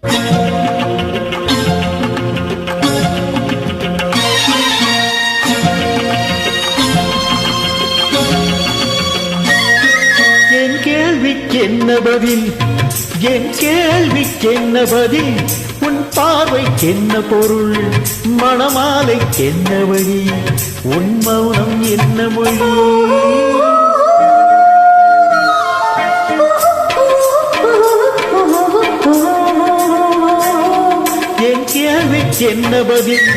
என் கேள்விக்கென்ன பதில், என் கேள்விக்கென்ன பதில், உன் பார்வைக்கென்ன பொருள், மணமாலைக்கென்ன வழி, உன் மௌனம் என்ன மொழி. என் கேள்விக்கென்ன பதில்,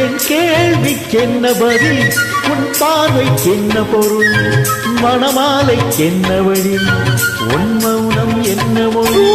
என் கேள்விக்கென்ன பதில், உன் பார்வைக்கென்ன பொருள், மணமாலைக்கென்ன வழி, உன் மௌனம் என்ன மொழி.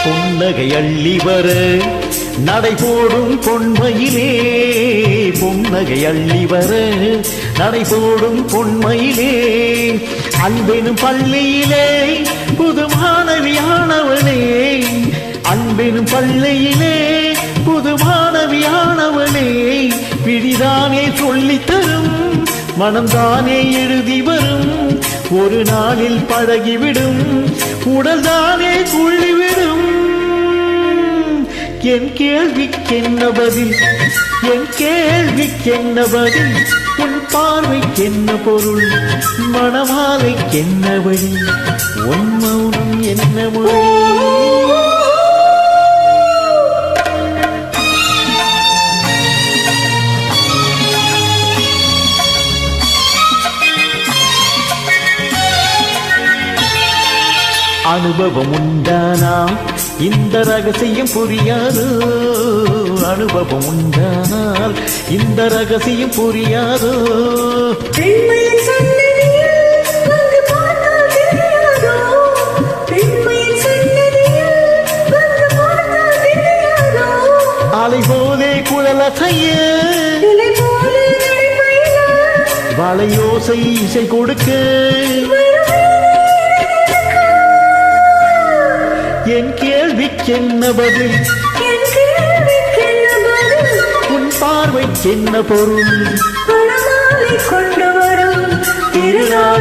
புன்னகை அள்ளி வர நடைபோடும் பொன்மையிலே, புன்னகை அள்ளி வர நடைபோடும் பொன்மையிலே, அன்பெனும் பள்ளியிலே புது மாணவியானவளே, அன்பெனும் பள்ளியிலே புது மாணவியானவளே, பிடிதானே சொல்லித்தரும் மனம்தானே எழுதி வரும், ஒரு நாளில் பழகிவிடும் உடல்தானே துள்ளிவிடும். என் கேள்விக்கென்ன பதில், என் கேள்விக்கென்ன பதில், உன் பார்வைக்கென்ன பொருள், மணமாலைக்கென்ன வழி, உன் மௌனம் என்ன மொழி. அனுபவம் உண்டானா இந்த ரகசியம் புரியாது, அனுபவம் உண்டானால் இந்த ரகசியம் புரியாது. அலை போதே குழலசைய வளையோசை இசை கொடுக்க, என் கேள்விக்கென்ன பதில், உன் பார்வைக்கென்ன பொருள், கொண்டு வரும் திருநாள்.